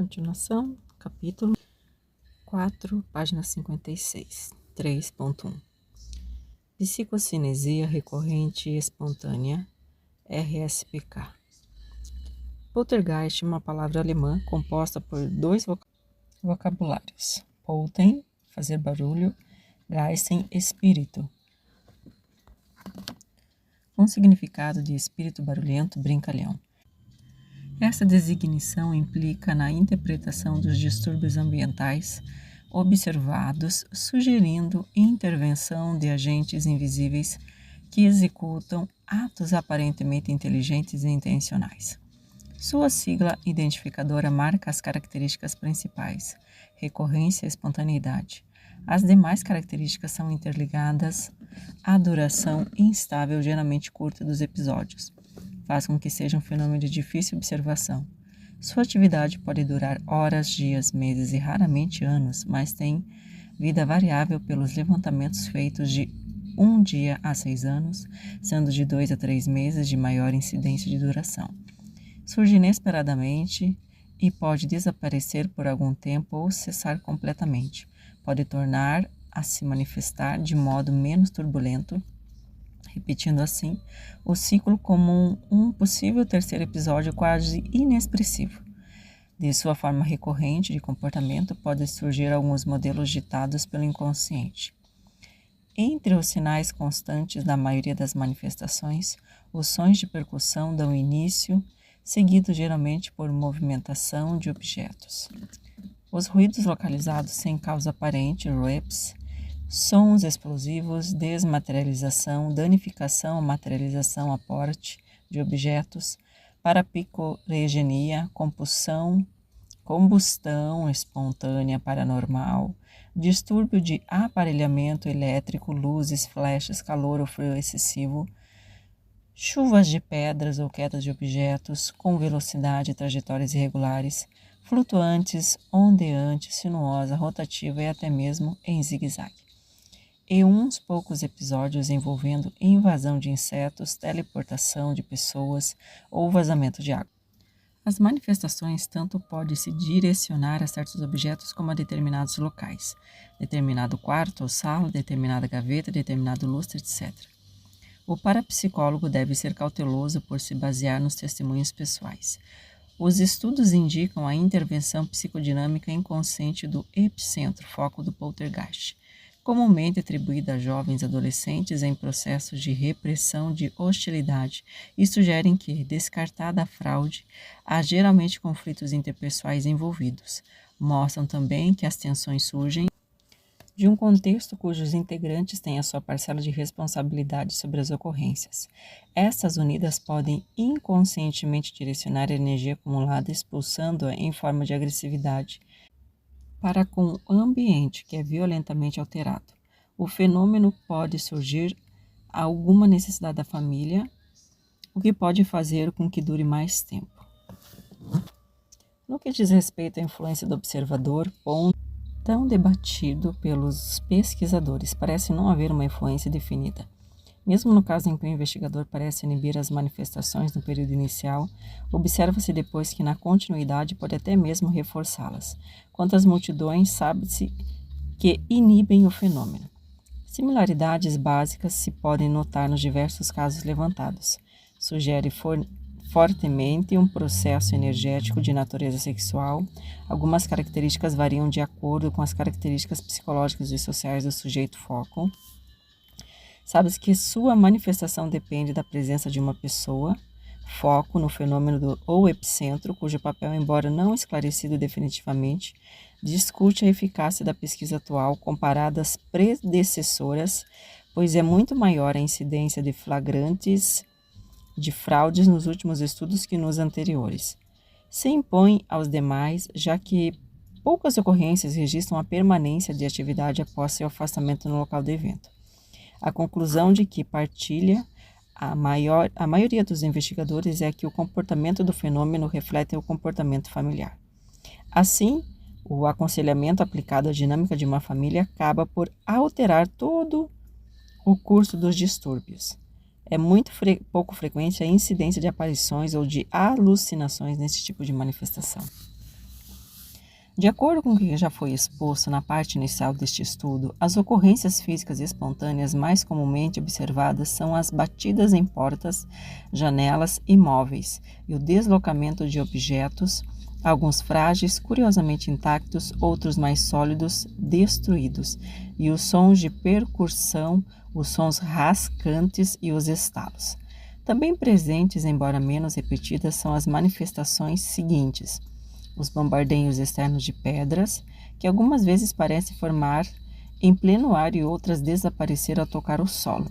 Continuação, capítulo 4, página 56, 3.1. Psicocinesia recorrente espontânea, RSPK. Poltergeist é uma palavra alemã composta por dois vocabulários. Polten, fazer barulho, Geisten, espírito. Com significado de espírito barulhento, brincalhão. Essa designação implica na interpretação dos distúrbios ambientais observados, sugerindo intervenção de agentes invisíveis que executam atos aparentemente inteligentes e intencionais. Sua sigla identificadora marca as características principais: recorrência e espontaneidade. As demais características são interligadas à duração instável, geralmente curta, dos episódios. Faz com que seja um fenômeno de difícil observação. Sua atividade pode durar horas, dias, meses e raramente anos, mas tem vida variável pelos levantamentos feitos de 1 dia a 6 anos, sendo de 2 a 3 meses de maior incidência de duração. Surge inesperadamente e pode desaparecer por algum tempo ou cessar completamente. Pode tornar a se manifestar de modo menos turbulento, repetindo assim o ciclo como um possível terceiro episódio quase inexpressivo. De sua forma recorrente de comportamento, podem surgir alguns modelos ditados pelo inconsciente. Entre os sinais constantes da maioria das manifestações, os sons de percussão dão início, seguido geralmente por movimentação de objetos. Os ruídos localizados sem causa aparente, REPs, sons explosivos, desmaterialização, danificação, materialização, aporte de objetos, parapicorregenia, combustão espontânea paranormal, distúrbio de aparelhamento elétrico, luzes, flechas, calor ou frio excessivo, chuvas de pedras ou quedas de objetos com velocidade e trajetórias irregulares, flutuantes, ondeantes, sinuosa, rotativa e até mesmo em zigue-zague. E uns poucos episódios envolvendo invasão de insetos, teleportação de pessoas ou vazamento de água. As manifestações tanto podem se direcionar a certos objetos como a determinados locais, determinado quarto ou sala, determinada gaveta, determinado lustre, etc. O parapsicólogo deve ser cauteloso por se basear nos testemunhos pessoais. Os estudos indicam a intervenção psicodinâmica inconsciente do epicentro, foco do poltergeist, comumente atribuída a jovens adolescentes em processos de repressão de hostilidade, e sugerem que, descartada a fraude, há geralmente conflitos interpessoais envolvidos. Mostram também que as tensões surgem de um contexto cujos integrantes têm a sua parcela de responsabilidade sobre as ocorrências. Estas unidas podem inconscientemente direcionar a energia acumulada, expulsando-a em forma de agressividade para com o ambiente que é violentamente alterado. O fenômeno pode surgir a alguma necessidade da família, o que pode fazer com que dure mais tempo. No que diz respeito à influência do observador, ponto tão debatido pelos pesquisadores, parece não haver uma influência definida. Mesmo no caso em que o investigador parece inibir as manifestações no período inicial, observa-se depois que na continuidade pode até mesmo reforçá-las. Quanto às multidões, sabe-se que inibem o fenômeno. Similaridades básicas se podem notar nos diversos casos levantados. Sugere fortemente um processo energético de natureza sexual. Algumas características variam de acordo com as características psicológicas e sociais do sujeito foco. Sabe-se que sua manifestação depende da presença de uma pessoa, foco no fenômeno ou epicentro, cujo papel, embora não esclarecido definitivamente, discute a eficácia da pesquisa atual comparada às predecessoras, pois é muito maior a incidência de flagrantes de fraudes nos últimos estudos que nos anteriores. Se impõe aos demais, já que poucas ocorrências registram a permanência de atividade após seu afastamento no local do evento. A conclusão de que partilha a maioria dos investigadores é que o comportamento do fenômeno reflete o comportamento familiar. Assim, o aconselhamento aplicado à dinâmica de uma família acaba por alterar todo o curso dos distúrbios. É muito pouco frequente a incidência de aparições ou de alucinações nesse tipo de manifestação. De acordo com o que já foi exposto na parte inicial deste estudo, as ocorrências físicas espontâneas mais comumente observadas são as batidas em portas, janelas e móveis, e o deslocamento de objetos, alguns frágeis, curiosamente intactos, outros mais sólidos, destruídos, e os sons de percussão, os sons rascantes e os estalos. Também presentes, embora menos repetidas, são as manifestações seguintes: os bombardeios externos de pedras, que algumas vezes parecem formar em pleno ar e outras desaparecer ao tocar o solo.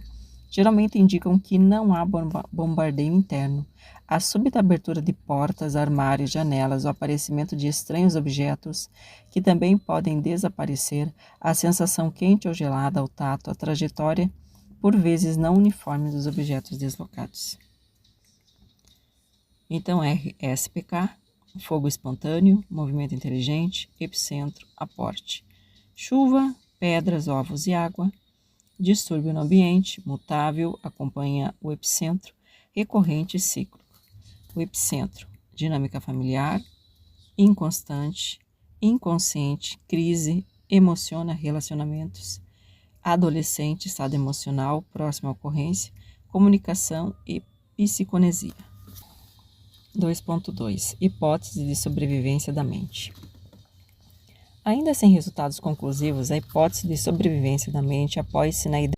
Geralmente indicam que não há bombardeio interno. A súbita abertura de portas, armários, janelas, o aparecimento de estranhos objetos, que também podem desaparecer, a sensação quente ou gelada ao tato, a trajetória, por vezes não uniforme dos objetos deslocados. Então, RSPK, fogo espontâneo, movimento inteligente, epicentro, aporte. Chuva, pedras, ovos e água. Distúrbio no ambiente, mutável, acompanha o epicentro, recorrente e cíclico. O epicentro, dinâmica familiar, inconstante, inconsciente, crise, emociona relacionamentos. Adolescente, estado emocional, próxima ocorrência, comunicação e psiconesia. 2.2 Hipótese de sobrevivência da mente. Ainda sem resultados conclusivos, a hipótese de sobrevivência da mente apoia-se na ideia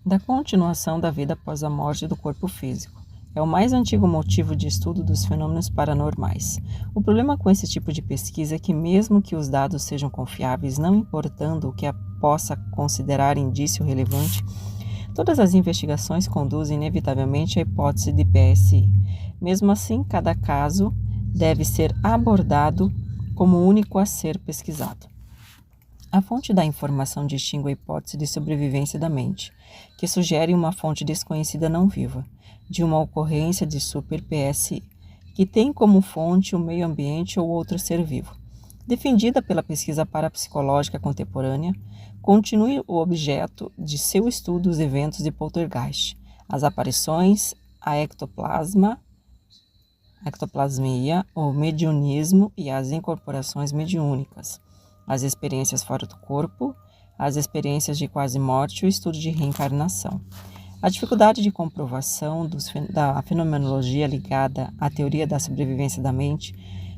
da continuação da vida após a morte do corpo físico. É o mais antigo motivo de estudo dos fenômenos paranormais. O problema com esse tipo de pesquisa é que, mesmo que os dados sejam confiáveis, não importando o que a possa considerar indício relevante, todas as investigações conduzem inevitavelmente à hipótese de PSI. Mesmo assim, cada caso deve ser abordado como único a ser pesquisado. A fonte da informação distingue a hipótese de sobrevivência da mente, que sugere uma fonte desconhecida não viva, de uma ocorrência de super-PSI, que tem como fonte o meio ambiente ou outro ser vivo. Defendida pela pesquisa parapsicológica contemporânea, continue o objeto de seu estudo os eventos de poltergeist, as aparições, a ectoplasmia, o mediunismo e as incorporações mediúnicas, as experiências fora do corpo, as experiências de quase morte e o estudo de reencarnação. A dificuldade de comprovação da fenomenologia ligada à teoria da sobrevivência da mente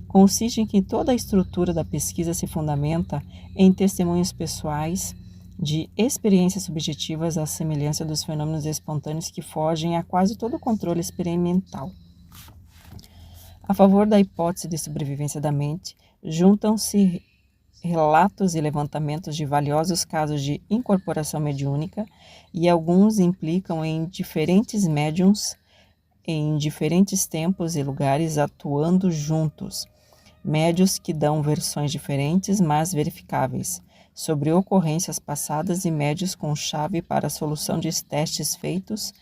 consiste em que toda a estrutura da pesquisa se fundamenta em testemunhos pessoais de experiências subjetivas à semelhança dos fenômenos espontâneos que fogem a quase todo o controle experimental. A favor da hipótese de sobrevivência da mente, juntam-se relatos e levantamentos de valiosos casos de incorporação mediúnica e alguns implicam em diferentes médiums em diferentes tempos e lugares atuando juntos, médios que dão versões diferentes, mas verificáveis, sobre ocorrências passadas e médios com chave para a solução de testes feitos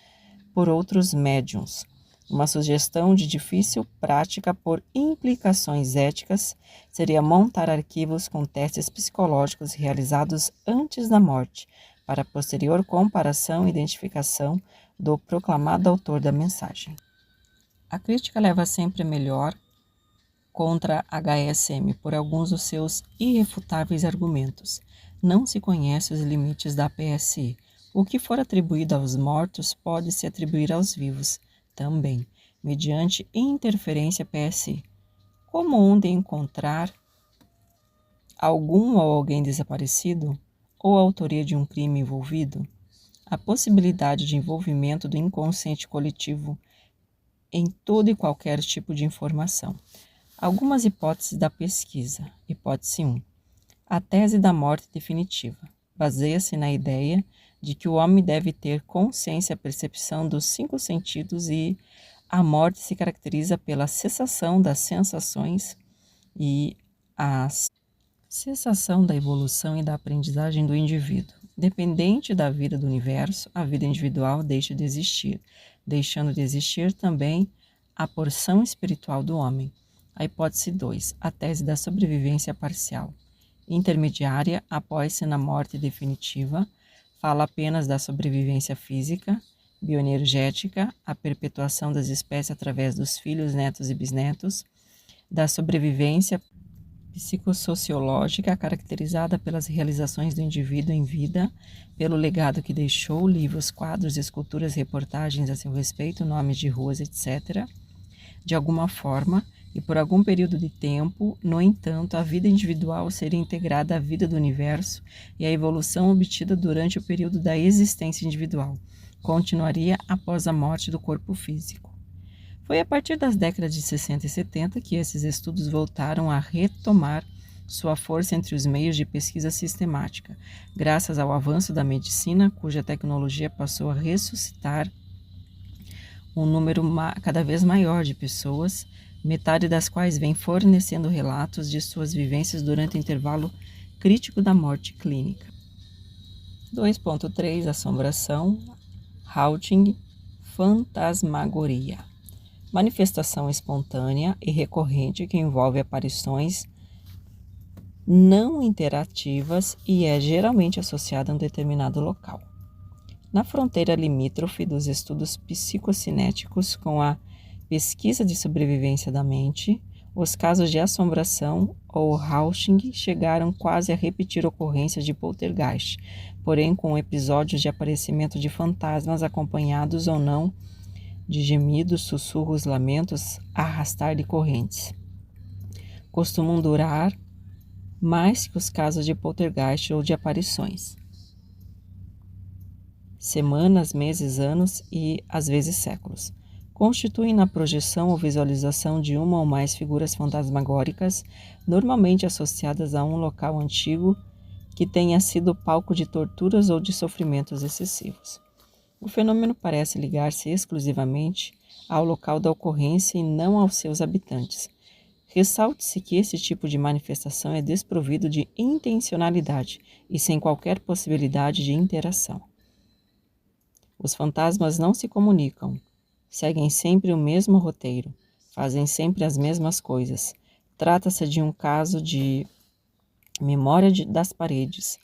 por outros médiums. Uma sugestão de difícil prática por implicações éticas seria montar arquivos com testes psicológicos realizados antes da morte, para posterior comparação e identificação do proclamado autor da mensagem. A crítica leva sempre melhor contra a HSM por alguns dos seus irrefutáveis argumentos. Não se conhece os limites da PSI. O que for atribuído aos mortos pode se atribuir aos vivos também, mediante interferência PSI. Como onde encontrar algum ou alguém desaparecido ou a autoria de um crime envolvido? A possibilidade de envolvimento do inconsciente coletivo em todo e qualquer tipo de informação. Algumas hipóteses da pesquisa. Hipótese 1. A tese da morte definitiva. Baseia-se na ideia de que o homem deve ter consciência e percepção dos 5 sentidos e a morte se caracteriza pela cessação das sensações e a cessação da evolução e da aprendizagem do indivíduo. Dependente da vida do universo, a vida individual deixa de existir, deixando de existir também a porção espiritual do homem. A hipótese 2, a tese da sobrevivência parcial. Intermediária, apoia-se na morte definitiva, fala apenas da sobrevivência física, bioenergética, a perpetuação das espécies através dos filhos, netos e bisnetos, da sobrevivência psicossociológica caracterizada pelas realizações do indivíduo em vida, pelo legado que deixou, livros, quadros, esculturas, reportagens a seu respeito, nomes de ruas, etc. De alguma forma, e por algum período de tempo, no entanto, a vida individual seria integrada à vida do universo e a evolução obtida durante o período da existência individual continuaria após a morte do corpo físico. Foi a partir das décadas de 60 e 70 que esses estudos voltaram a retomar sua força entre os meios de pesquisa sistemática, graças ao avanço da medicina, cuja tecnologia passou a ressuscitar um número cada vez maior de pessoas, metade das quais vem fornecendo relatos de suas vivências durante o intervalo crítico da morte clínica. 2.3 Assombração, Haunting, fantasmagoria. Manifestação espontânea e recorrente que envolve aparições não interativas e é geralmente associada a um determinado local. Na fronteira limítrofe dos estudos psicocinéticos com a pesquisa de sobrevivência da mente, os casos de assombração ou haunting chegaram quase a repetir ocorrências de poltergeist, porém com episódios de aparecimento de fantasmas acompanhados ou não de gemidos, sussurros, lamentos, arrastar de correntes. Costumam durar mais que os casos de poltergeist ou de aparições. Semanas, meses, anos e, às vezes, séculos. Constituem na projeção ou visualização de uma ou mais figuras fantasmagóricas, normalmente associadas a um local antigo que tenha sido palco de torturas ou de sofrimentos excessivos. O fenômeno parece ligar-se exclusivamente ao local da ocorrência e não aos seus habitantes. Ressalte-se que esse tipo de manifestação é desprovido de intencionalidade e sem qualquer possibilidade de interação. Os fantasmas não se comunicam, seguem sempre o mesmo roteiro, fazem sempre as mesmas coisas. Trata-se de um caso de memória das paredes,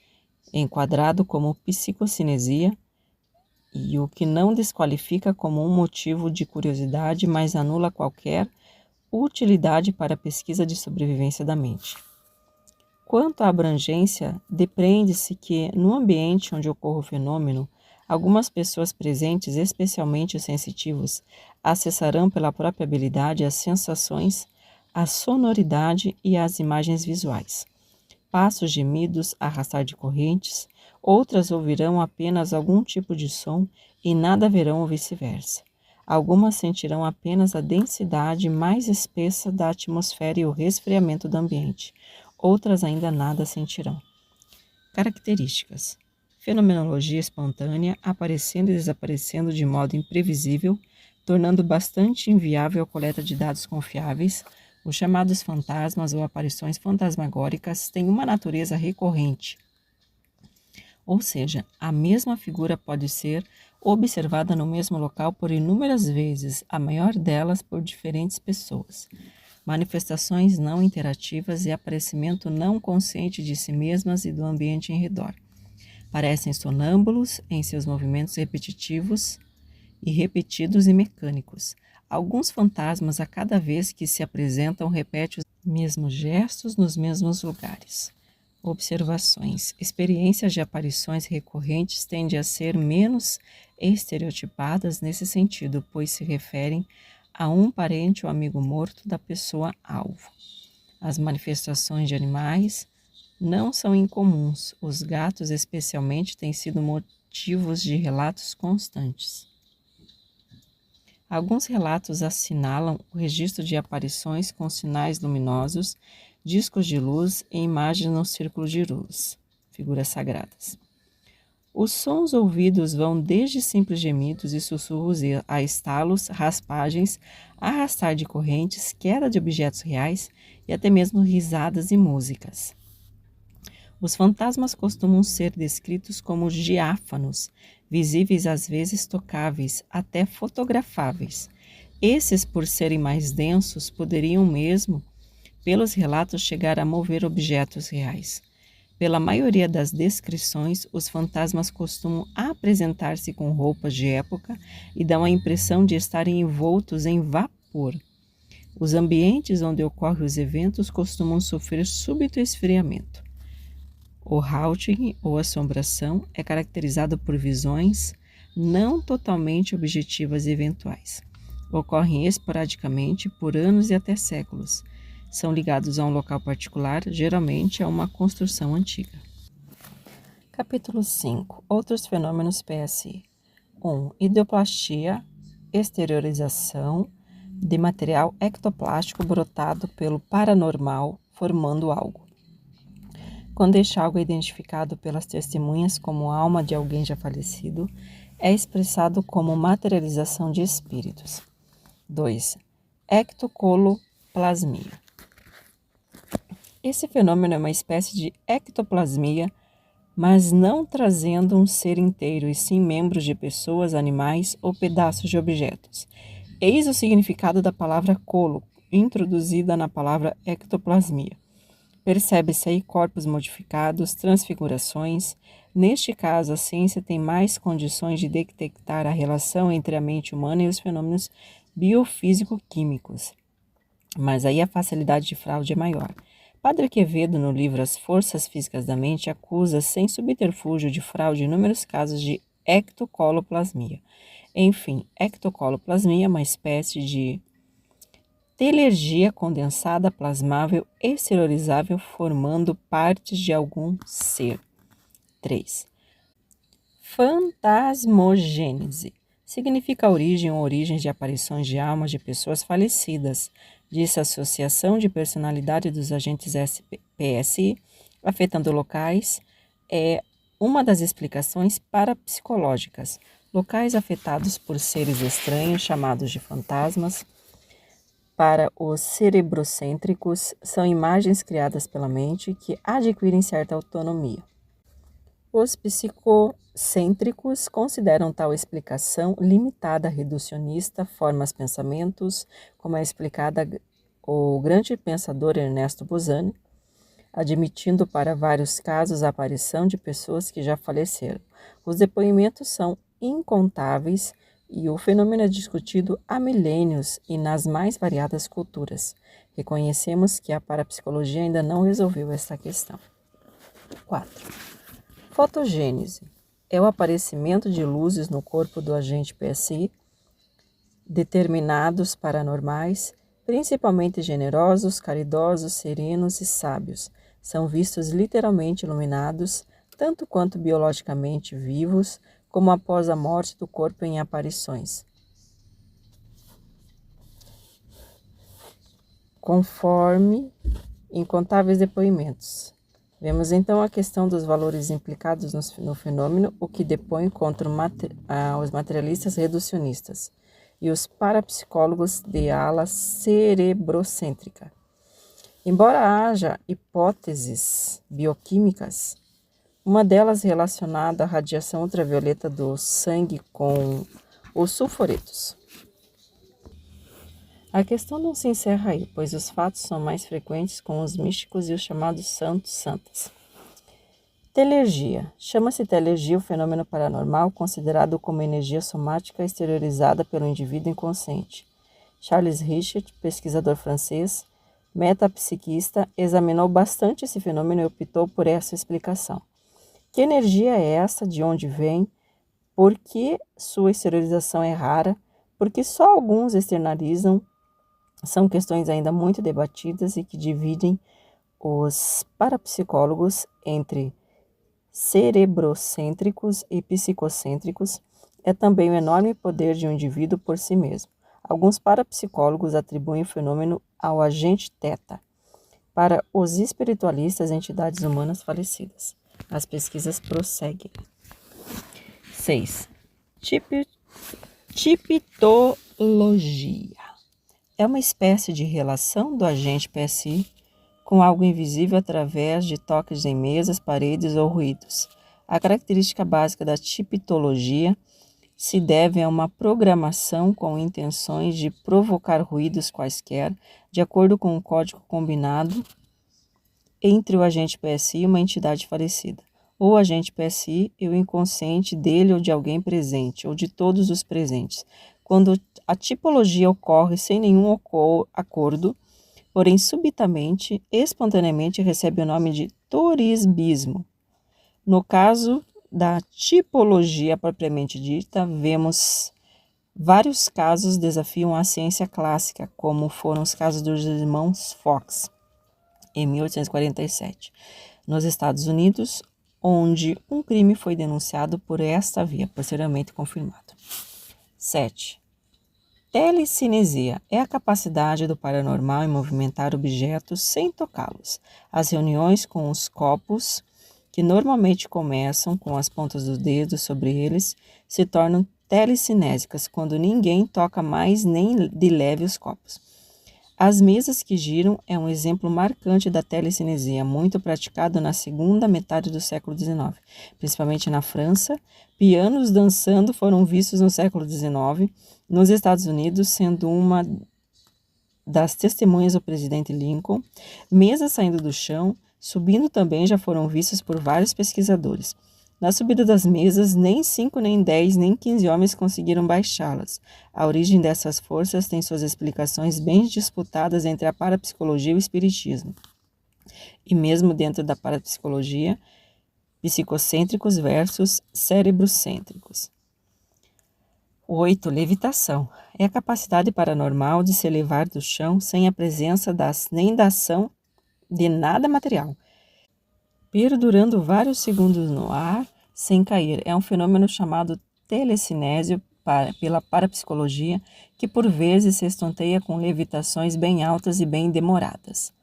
enquadrado como psicocinesia, e o que não desqualifica como um motivo de curiosidade, mas anula qualquer utilidade para a pesquisa de sobrevivência da mente. Quanto à abrangência, depreende-se que, no ambiente onde ocorre o fenômeno, algumas pessoas presentes, especialmente os sensitivos, acessarão pela própria habilidade as sensações, a sonoridade e as imagens visuais. Passos, gemidos, arrastar de correntes, outras ouvirão apenas algum tipo de som e nada verão ou vice-versa. Algumas sentirão apenas a densidade mais espessa da atmosfera e o resfriamento do ambiente. Outras ainda nada sentirão. Características: fenomenologia espontânea, aparecendo e desaparecendo de modo imprevisível, tornando bastante inviável a coleta de dados confiáveis. Os chamados fantasmas ou aparições fantasmagóricas têm uma natureza recorrente, ou seja, a mesma figura pode ser observada no mesmo local por inúmeras vezes, a maior delas por diferentes pessoas. Manifestações não interativas e aparecimento não consciente de si mesmas e do ambiente em redor. Parecem sonâmbulos em seus movimentos repetitivos e repetidos e mecânicos. Alguns fantasmas, a cada vez que se apresentam, repetem os mesmos gestos nos mesmos lugares. Observações. Experiências de aparições recorrentes tendem a ser menos estereotipadas nesse sentido, pois se referem a um parente ou amigo morto da pessoa-alvo. As manifestações de animais não são incomuns. Os gatos, especialmente, têm sido motivos de relatos constantes. Alguns relatos assinalam o registro de aparições com sinais luminosos, discos de luz e imagens no círculo de luz, figuras sagradas. Os sons ouvidos vão desde simples gemidos e sussurros a estalos, raspagens, arrastar de correntes, queda de objetos reais e até mesmo risadas e músicas. Os fantasmas costumam ser descritos como diáfanos, visíveis às vezes tocáveis, até fotografáveis. Esses, por serem mais densos, poderiam mesmo, pelos relatos, chegar a mover objetos reais. Pela maioria das descrições, os fantasmas costumam apresentar-se com roupas de época e dão a impressão de estarem envoltos em vapor. Os ambientes onde ocorrem os eventos costumam sofrer súbito esfriamento. O haunting ou assombração é caracterizado por visões não totalmente objetivas e eventuais. Ocorrem esporadicamente por anos e até séculos. São ligados a um local particular, geralmente a uma construção antiga. Capítulo 5. Outros fenômenos PSI. 1. Ideoplastia, exteriorização de material ectoplástico brotado pelo paranormal, formando algo. Quando este algo é identificado pelas testemunhas como alma de alguém já falecido, é expressado como materialização de espíritos. 2. Ectocoloplasmia. Esse fenômeno é uma espécie de ectoplasmia, mas não trazendo um ser inteiro, e sim membros de pessoas, animais ou pedaços de objetos. Eis o significado da palavra colo, introduzida na palavra ectoplasmia. Percebe-se aí corpos modificados, transfigurações. Neste caso, a ciência tem mais condições de detectar a relação entre a mente humana e os fenômenos biofísico-químicos. Mas aí a facilidade de fraude é maior. Padre Quevedo, no livro As Forças Físicas da Mente, acusa sem subterfúgio de fraude inúmeros casos de ectocoloplasmia. Enfim, ectocoloplasmia é uma espécie de telergia condensada plasmável exteriorizável formando partes de algum ser. 3. Fantasmogênese. Significa a origem ou origens de aparições de almas de pessoas falecidas. Dissociação de personalidade dos agentes PSI, afetando locais, é uma das explicações parapsicológicas. Locais afetados por seres estranhos, chamados de fantasmas. Para os cerebrocêntricos, são imagens criadas pela mente que adquirem certa autonomia. Os psicocêntricos consideram tal explicação limitada, reducionista, formas pensamentos, como é explicada o grande pensador Ernesto Bozani, admitindo para vários casos a aparição de pessoas que já faleceram. Os depoimentos são incontáveis e o fenômeno é discutido há milênios e nas mais variadas culturas. Reconhecemos que a parapsicologia ainda não resolveu esta questão. 4. Fotogênese é o aparecimento de luzes no corpo do agente PSI, determinados paranormais, principalmente generosos, caridosos, serenos e sábios. São vistos literalmente iluminados, tanto quanto biologicamente vivos, como após a morte do corpo em aparições. Conforme incontáveis depoimentos. Vemos então a questão dos valores implicados no fenômeno, o que depõe contra os materialistas reducionistas e os parapsicólogos de ala cerebrocêntrica. Embora haja hipóteses bioquímicas, uma delas relacionada à radiação ultravioleta do sangue com os sulfuretos. A questão não se encerra aí, pois os fatos são mais frequentes com os místicos e os chamados santos-santas. Telergia. Chama-se telergia o fenômeno paranormal considerado como energia somática exteriorizada pelo indivíduo inconsciente. Charles Richet, pesquisador francês, metapsiquista, examinou bastante esse fenômeno e optou por essa explicação. Que energia é essa? De onde vem? Por que sua exteriorização é rara? Porque só alguns externalizam? São questões ainda muito debatidas e que dividem os parapsicólogos entre cerebrocêntricos e psicocêntricos. É também o enorme poder de um indivíduo por si mesmo. Alguns parapsicólogos atribuem o fenômeno ao agente teta. Para os espiritualistas, entidades humanas falecidas. As pesquisas prosseguem. 6. Tipitologia. É uma espécie de relação do agente PSI com algo invisível através de toques em mesas, paredes ou ruídos. A característica básica da tipitologia se deve a uma programação com intenções de provocar ruídos quaisquer, de acordo com um código combinado entre o agente PSI e uma entidade falecida, ou o agente PSI e o inconsciente dele ou de alguém presente, ou de todos os presentes. quando a tipologia ocorre sem nenhum acordo, porém subitamente, espontaneamente recebe o nome de torisbismo. No caso da tipologia propriamente dita, vemos vários casos desafiam a ciência clássica, como foram os casos dos irmãos Fox, em 1847, nos Estados Unidos, onde um crime foi denunciado por esta via, posteriormente confirmado. 7. Telecinesia é a capacidade do paranormal em movimentar objetos sem tocá-los. As reuniões com os copos, que normalmente começam com as pontas dos dedos sobre eles, se tornam telecinésicas quando ninguém toca mais nem de leve os copos. As mesas que giram é um exemplo marcante da telecinesia, muito praticado na segunda metade do século XIX, principalmente na França. Pianos dançando foram vistos no século XIX, nos Estados Unidos, sendo uma das testemunhas o presidente Lincoln. Mesas saindo do chão, subindo também já foram vistas por vários pesquisadores. Na subida das mesas, nem 5, nem 10, nem 15 homens conseguiram baixá-las. A origem dessas forças tem suas explicações bem disputadas entre a parapsicologia e o espiritismo. E mesmo dentro da parapsicologia, psicocêntricos versus cérebrocêntricos. 8. Levitação. É a capacidade paranormal de se elevar do chão sem a presença nem da ação de nada material, perdurando vários segundos no ar sem cair. É um fenômeno chamado telecinésio pela parapsicologia, que por vezes se estonteia com levitações bem altas e bem demoradas.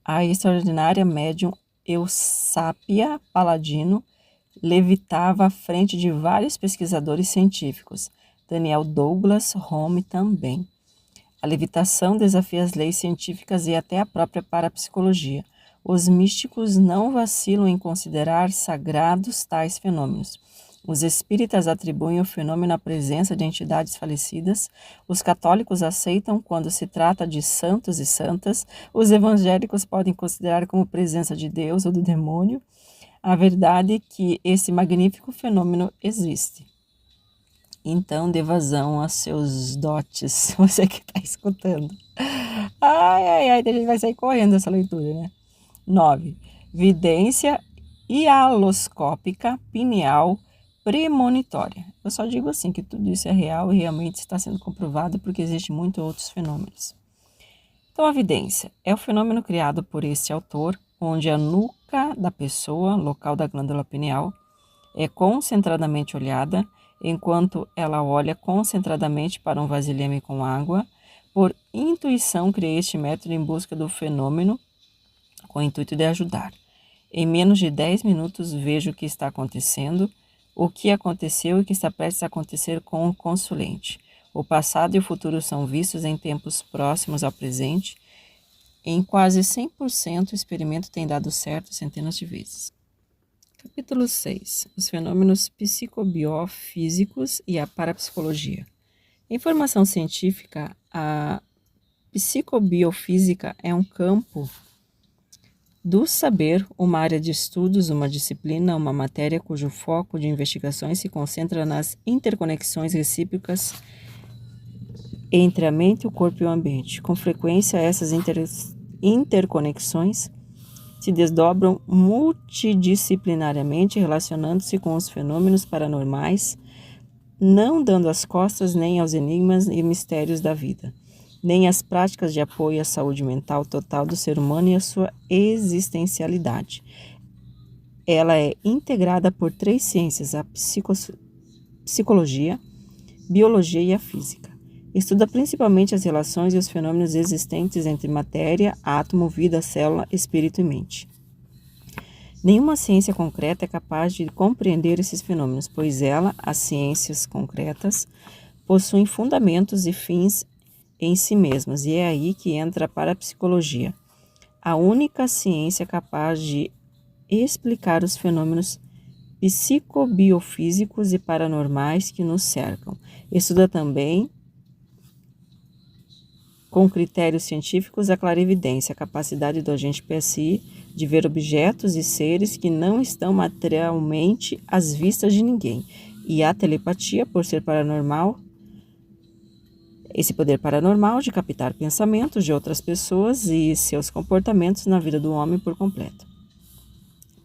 A extraordinária médium Eusápia Paladino levitava à frente de vários pesquisadores científicos. Daniel Douglas Home também. A levitação desafia as leis científicas e até a própria parapsicologia. Os místicos não vacilam em considerar sagrados tais fenômenos. Os espíritas atribuem o fenômeno à presença de entidades falecidas. Os católicos aceitam quando se trata de santos e santas. Os evangélicos podem considerar como presença de Deus ou do demônio. A verdade é que esse magnífico fenômeno existe. Então, dê vazão a seus dotes, você que está escutando. Ai, a gente vai sair correndo essa leitura, né? 9. Vidência hialoscópica pineal premonitória. Eu só digo assim, que tudo isso é real e realmente está sendo comprovado porque existem muitos outros fenômenos. Então, a vidência é o fenômeno criado por este autor, onde a nuca da pessoa, local da glândula pineal, é concentradamente olhada, enquanto ela olha concentradamente para um vasilhame com água. Por intuição, criei este método em busca do fenômeno, com o intuito de ajudar. Em menos de 10 minutos vejo o que está acontecendo, o que aconteceu e o que está prestes a acontecer com o consulente. O passado e o futuro são vistos em tempos próximos ao presente. Em quase 100% o experimento tem dado certo centenas de vezes. Capítulo 6. Os fenômenos psicobiofísicos e a parapsicologia. Em formação científica, a psicobiofísica é um campo do saber, uma área de estudos, uma disciplina, uma matéria cujo foco de investigações se concentra nas interconexões recíprocas entre a mente, o corpo e o ambiente. Com frequência, essas interconexões se desdobram multidisciplinariamente, relacionando-se com os fenômenos paranormais, não dando as costas nem aos enigmas e mistérios da vida, nem às práticas de apoio à saúde mental total do ser humano e à sua existencialidade. Ela é integrada por 3 ciências, a psicologia, biologia e a física. Estuda principalmente as relações e os fenômenos existentes entre matéria, átomo, vida, célula, espírito e mente. Nenhuma ciência concreta é capaz de compreender esses fenômenos, pois as ciências concretas, possuem fundamentos e fins em si mesmas, e é aí que entra a parapsicologia, a única ciência capaz de explicar os fenômenos psicobiofísicos e paranormais que nos cercam. Estuda também, com critérios científicos, a clarividência, a capacidade do agente PSI de ver objetos e seres que não estão materialmente às vistas de ninguém, e a telepatia, por ser paranormal, Esse poder paranormal de captar pensamentos de outras pessoas e seus comportamentos na vida do homem por completo.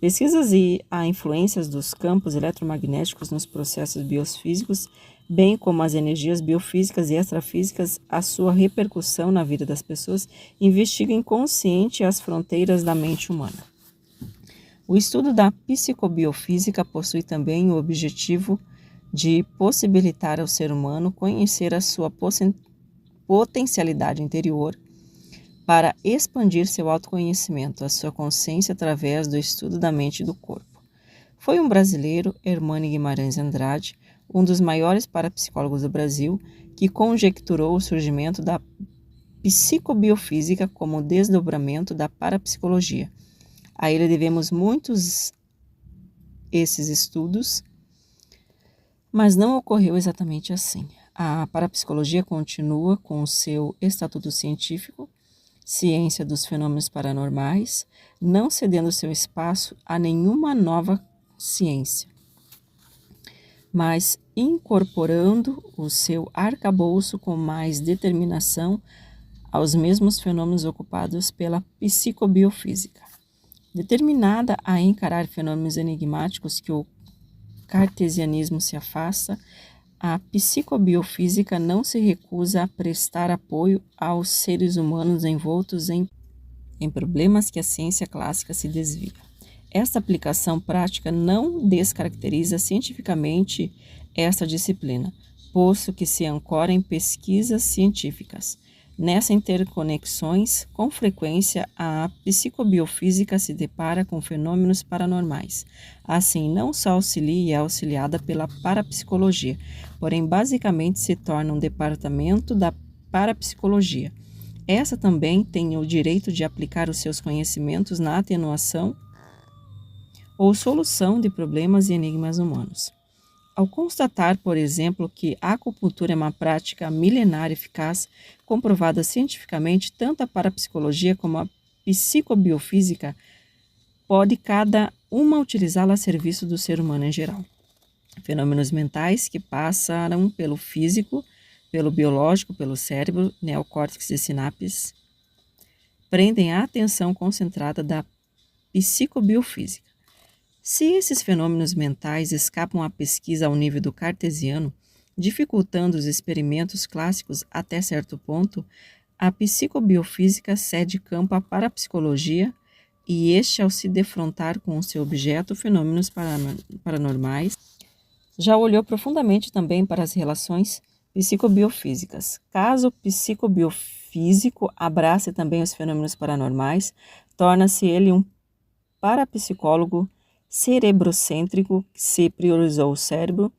Pesquisas e a influências dos campos eletromagnéticos nos processos biofísicos, bem como as energias biofísicas e extrafísicas, a sua repercussão na vida das pessoas, investigam inconsciente as fronteiras da mente humana. O estudo da psicobiofísica possui também o objetivo de possibilitar ao ser humano conhecer a sua potencialidade interior para expandir seu autoconhecimento, a sua consciência através do estudo da mente e do corpo. Foi um brasileiro, Hernani Guimarães Andrade, um dos maiores parapsicólogos do Brasil, que conjecturou o surgimento da psicobiofísica como desdobramento da parapsicologia. A ele devemos muitos esses estudos, mas não ocorreu exatamente assim. A parapsicologia continua com o seu estatuto científico, ciência dos fenômenos paranormais, não cedendo seu espaço a nenhuma nova ciência, mas incorporando o seu arcabouço com mais determinação aos mesmos fenômenos ocupados pela psicobiofísica. Determinada a encarar fenômenos enigmáticos que o cartesianismo se afasta, a psicobiofísica não se recusa a prestar apoio aos seres humanos envoltos em problemas que a ciência clássica se desvia. Esta aplicação prática não descaracteriza cientificamente esta disciplina, posto que se ancora em pesquisas científicas. Nessas interconexões, com frequência, a psicobiofísica se depara com fenômenos paranormais. Assim, não só auxilia e é auxiliada pela parapsicologia, porém basicamente se torna um departamento da parapsicologia. Essa também tem o direito de aplicar os seus conhecimentos na atenuação ou solução de problemas e enigmas humanos. Ao constatar, por exemplo, que a acupuntura é uma prática milenar eficaz, comprovada cientificamente, tanto a parapsicologia como a psicobiofísica pode cada uma utilizá-la a serviço do ser humano em geral. Fenômenos mentais que passaram pelo físico, pelo biológico, pelo cérebro, neocórtex e sinapses, prendem a atenção concentrada da psicobiofísica. Se esses fenômenos mentais escapam à pesquisa ao nível do cartesiano, dificultando os experimentos clássicos até certo ponto, a psicobiofísica cede campo à parapsicologia e este, ao se defrontar com o seu objeto, fenômenos paranormais, já olhou profundamente também para as relações psicobiofísicas. Caso o psicobiofísico abrace também os fenômenos paranormais, torna-se ele um parapsicólogo cerebrocêntrico, que se priorizou o cérebro,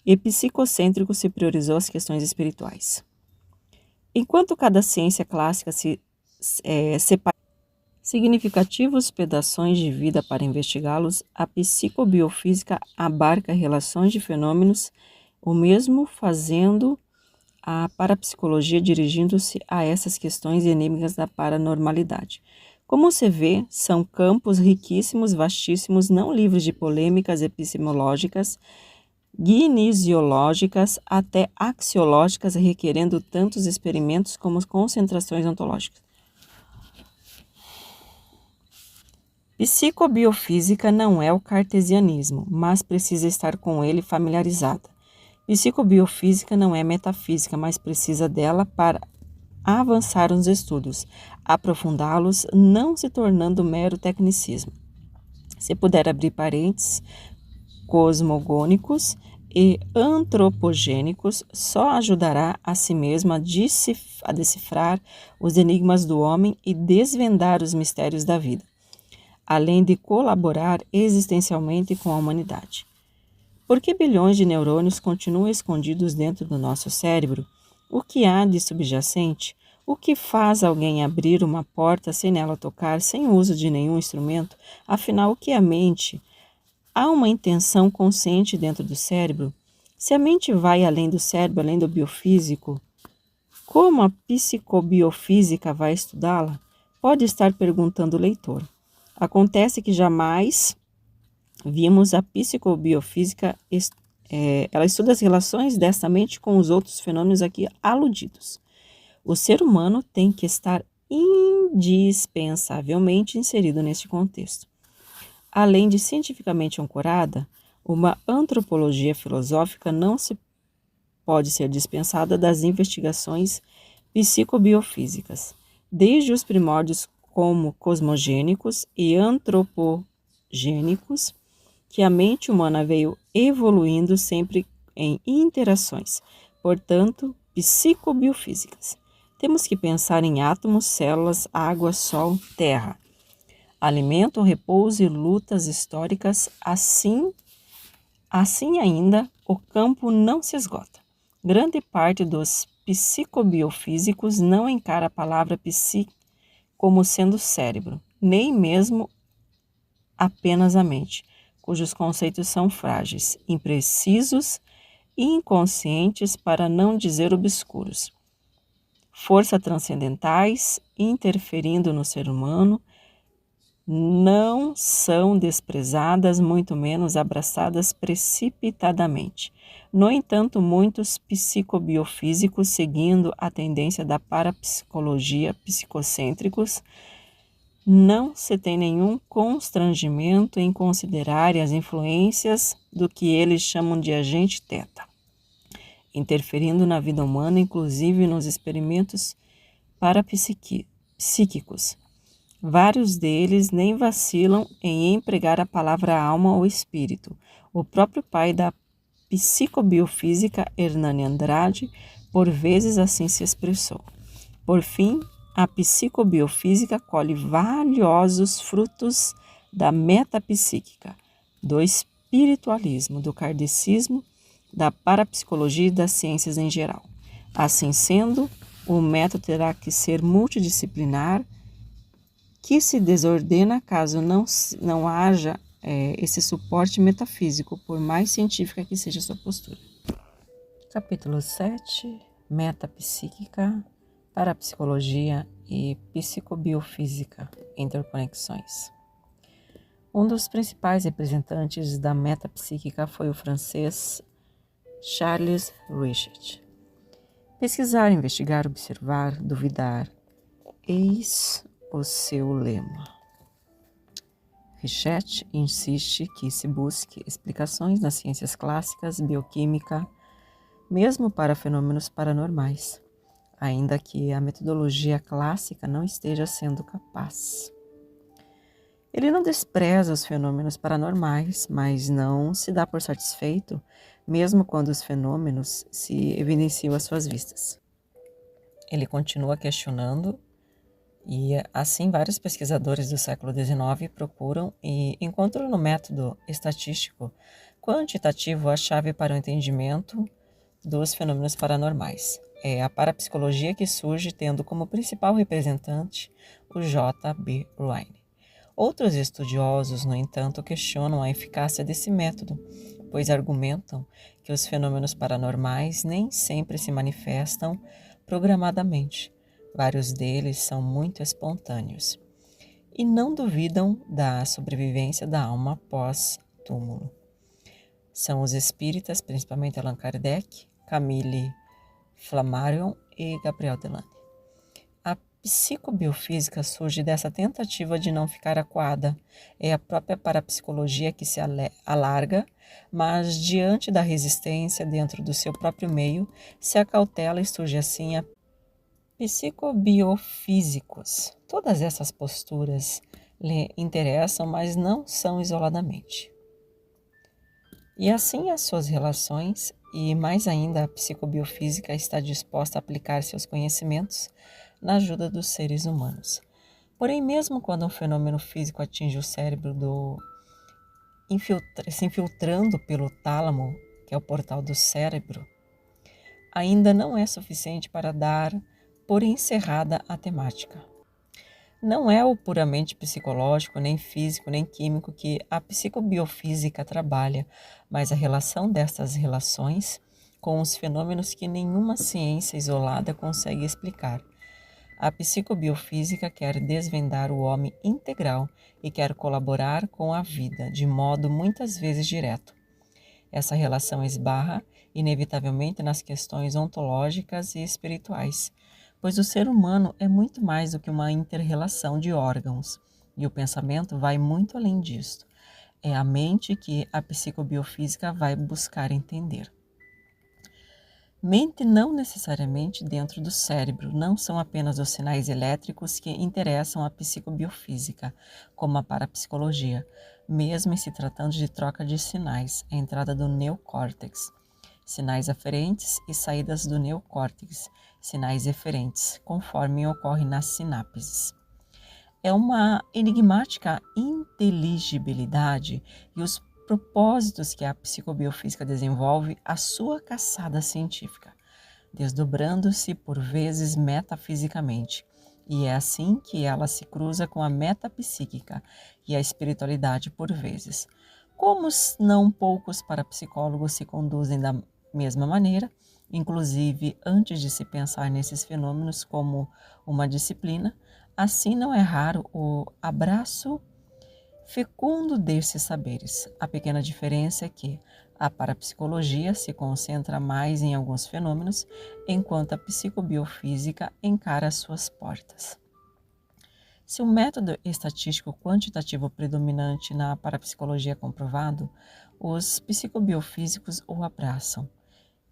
e psicocêntrico, se priorizou as questões espirituais. Enquanto cada ciência clássica se separa significativos pedaços de vida para investigá-los, a psicobiofísica abarca relações de fenômenos, o mesmo fazendo a parapsicologia dirigindo-se a essas questões enigmas da paranormalidade. Como se vê, são campos riquíssimos, vastíssimos, não livres de polêmicas epistemológicas, gnesiológicas, até axiológicas, requerendo tantos experimentos como concentrações ontológicas. Psicobiofísica não é o cartesianismo, mas precisa estar com ele familiarizada. Psicobiofísica não é metafísica, mas precisa dela para avançar nos estudos, aprofundá-los, não se tornando mero tecnicismo. Se puder abrir parênteses, cosmogônicos e antropogênicos, só ajudará a si mesmo a decifrar os enigmas do homem e desvendar os mistérios da vida, além de colaborar existencialmente com a humanidade. Por que bilhões de neurônios continuam escondidos dentro do nosso cérebro? O que há de subjacente? O que faz alguém abrir uma porta sem nela tocar, sem o uso de nenhum instrumento? Afinal, o que é a mente? Há uma intenção consciente dentro do cérebro? Se a mente vai além do cérebro, além do biofísico, como a psicobiofísica vai estudá-la? Pode estar perguntando o leitor. Acontece que jamais vimos a psicobiofísica ela estuda as relações desta mente com os outros fenômenos aqui aludidos. O ser humano tem que estar indispensavelmente inserido neste contexto. Além de cientificamente ancorada, uma antropologia filosófica não se pode ser dispensada das investigações psicobiofísicas, desde os primórdios como cosmogênicos e antropogênicos, que a mente humana veio evoluindo sempre em interações, portanto, psicobiofísicas. Temos que pensar em átomos, células, água, sol, terra. Alimento, repouso e lutas históricas, assim ainda o campo não se esgota. Grande parte dos psicobiofísicos não encara a palavra psique como sendo cérebro, nem mesmo apenas a mente, cujos conceitos são frágeis, imprecisos e inconscientes, para não dizer obscuros. Forças transcendentais interferindo no ser humano não são desprezadas, muito menos abraçadas precipitadamente. No entanto, muitos psicobiofísicos, seguindo a tendência da parapsicologia, psicocêntricos, não se tem nenhum constrangimento em considerar as influências do que eles chamam de agente teta, interferindo na vida humana, inclusive nos experimentos parapsíquicos. Vários deles nem vacilam em empregar a palavra alma ou espírito. O próprio pai da psicobiofísica, Hernani Andrade, por vezes assim se expressou. Por fim, a psicobiofísica colhe valiosos frutos da metapsíquica, do espiritualismo, do kardecismo, da parapsicologia e das ciências em geral. Assim sendo, o método terá que ser multidisciplinar, que se desordena caso não haja esse suporte metafísico, por mais científica que seja a sua postura. Capítulo 7. Metapsíquica, Parapsicologia e Psicobiofísica, Interconexões. Um dos principais representantes da metapsíquica foi o francês Charles Richet. Pesquisar, investigar, observar, duvidar, eis o seu lema. Richet insiste que se busque explicações nas ciências clássicas, bioquímica, mesmo para fenômenos paranormais, ainda que a metodologia clássica não esteja sendo capaz. Ele não despreza os fenômenos paranormais, mas não se dá por satisfeito, mesmo quando os fenômenos se evidenciam às suas vistas. Ele continua questionando. E assim, vários pesquisadores do século XIX procuram e encontram no método estatístico quantitativo a chave para o entendimento dos fenômenos paranormais. É a parapsicologia que surge tendo como principal representante o J.B. Rhine. Outros estudiosos, no entanto, questionam a eficácia desse método, pois argumentam que os fenômenos paranormais nem sempre se manifestam programadamente. Vários deles são muito espontâneos e não duvidam da sobrevivência da alma pós-túmulo. São os espíritas, principalmente Allan Kardec, Camille Flammarion e Gabriel Delany. A psicobiofísica surge dessa tentativa de não ficar acuada. É a própria parapsicologia que se alarga, mas diante da resistência dentro do seu próprio meio, se acautela e surge assim a psicobiofísicos. Todas essas posturas lhe interessam, mas não são isoladamente. E assim as suas relações, e mais ainda a psicobiofísica está disposta a aplicar seus conhecimentos na ajuda dos seres humanos. Porém, mesmo quando um fenômeno físico atinge o cérebro se infiltrando pelo tálamo, que é o portal do cérebro, ainda não é suficiente para dar por encerrada a temática. Não é o puramente psicológico, nem físico, nem químico que a psicobiofísica trabalha, mas a relação destas relações com os fenômenos que nenhuma ciência isolada consegue explicar. A psicobiofísica quer desvendar o homem integral e quer colaborar com a vida, de modo muitas vezes direto. Essa relação esbarra, inevitavelmente, nas questões ontológicas e espirituais, pois o ser humano é muito mais do que uma inter-relação de órgãos, e o pensamento vai muito além disto. É a mente que a psicobiofísica vai buscar entender. Mente não necessariamente dentro do cérebro, não são apenas os sinais elétricos que interessam a psicobiofísica, como a parapsicologia, mesmo em se tratando de troca de sinais, a entrada do neocórtex, sinais aferentes e saídas do neocórtex, sinais eferentes, conforme ocorre nas sinapses. É uma enigmática inteligibilidade e os propósitos que a psicobiofísica desenvolve a sua caçada científica, desdobrando-se por vezes metafisicamente. E é assim que ela se cruza com a metapsíquica e a espiritualidade por vezes. Como não poucos parapsicólogos se conduzem da mesma maneira, inclusive antes de se pensar nesses fenômenos como uma disciplina, assim não é raro o abraço fecundo desses saberes. A pequena diferença é que a parapsicologia se concentra mais em alguns fenômenos, enquanto a psicobiofísica encara as suas portas. Se o método estatístico quantitativo predominante na parapsicologia é comprovado, os psicobiofísicos o abraçam.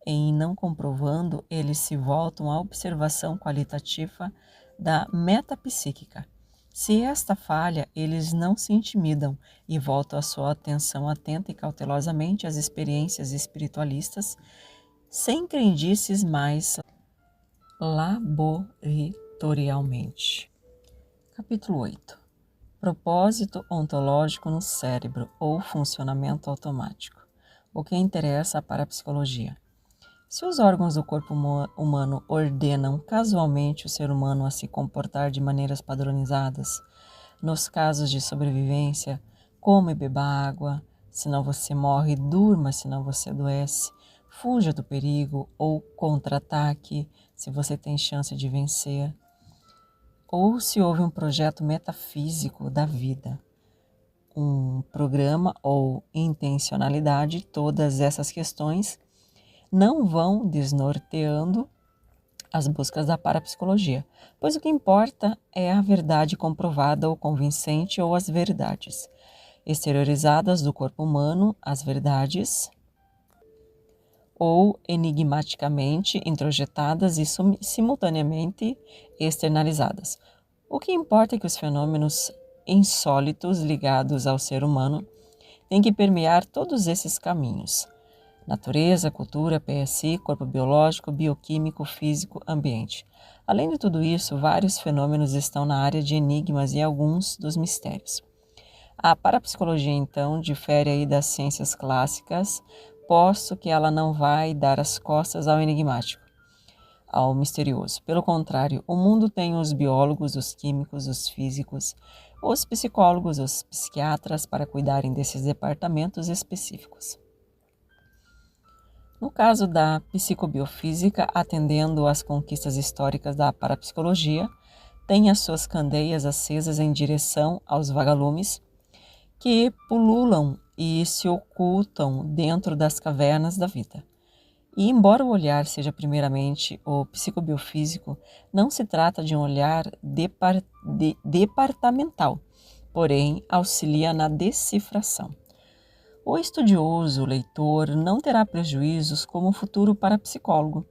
Em não comprovando, eles se voltam à observação qualitativa da metapsíquica. Se esta falha, eles não se intimidam e voltam a sua atenção atenta e cautelosamente às experiências espiritualistas, sem crendices mais laboratorialmente. Capítulo 8. Propósito ontológico no cérebro ou funcionamento automático. O que interessa para a psicologia? Se os órgãos do corpo humano ordenam casualmente o ser humano a se comportar de maneiras padronizadas, nos casos de sobrevivência, coma e beba água, senão você morre, durma, senão você adoece, fuja do perigo ou contra-ataque, se você tem chance de vencer, ou se houve um projeto metafísico da vida, um programa ou intencionalidade, todas essas questões não vão desnorteando as buscas da parapsicologia, pois o que importa é a verdade comprovada ou convincente ou as verdades exteriorizadas do corpo humano, as verdades ou enigmaticamente introjetadas e simultaneamente externalizadas. O que importa é que os fenômenos insólitos ligados ao ser humano têm que permear todos esses caminhos: natureza, cultura, PSI, corpo biológico, bioquímico, físico, ambiente. Além de tudo isso, vários fenômenos estão na área de enigmas e alguns dos mistérios. A parapsicologia, então, difere aí das ciências clássicas, posto que ela não vai dar as costas ao enigmático, ao misterioso. Pelo contrário, o mundo tem os biólogos, os químicos, os físicos, os psicólogos, os psiquiatras para cuidarem desses departamentos específicos. No caso da psicobiofísica, atendendo às conquistas históricas da parapsicologia, tem as suas candeias acesas em direção aos vagalumes que pululam e se ocultam dentro das cavernas da vida. E embora o olhar seja primeiramente o psicobiofísico, não se trata de um olhar departamental, porém auxilia na decifração. O estudioso, o leitor, não terá prejuízos como futuro parapsicólogo,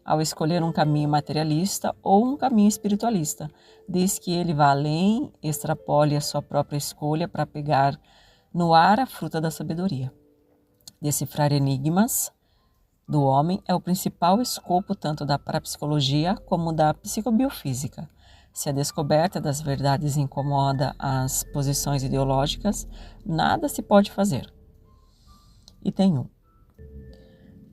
ao escolher um caminho materialista ou um caminho espiritualista, desde que ele vá além, extrapole a sua própria escolha para pegar no ar a fruta da sabedoria. Decifrar enigmas do homem é o principal escopo tanto da parapsicologia como da psicobiofísica. Se a descoberta das verdades incomoda as posições ideológicas, nada se pode fazer. Item 1.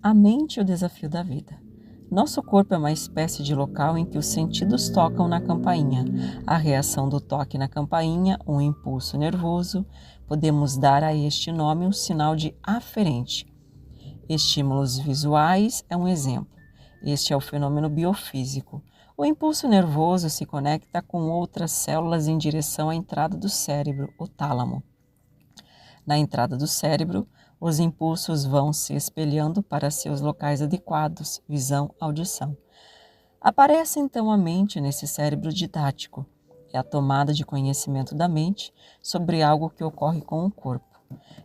A mente e o desafio da vida. Nosso corpo é uma espécie de local em que os sentidos tocam na campainha. A reação do toque na campainha, um impulso nervoso, podemos dar a este nome um sinal de aferente. Estímulos visuais é um exemplo. Este é o fenômeno biofísico. O impulso nervoso se conecta com outras células em direção à entrada do cérebro, o tálamo. Na entrada do cérebro, Os impulsos vão se espelhando para seus locais adequados, visão, audição. Aparece então a mente nesse cérebro didático. É a tomada de conhecimento da mente sobre algo que ocorre com o corpo.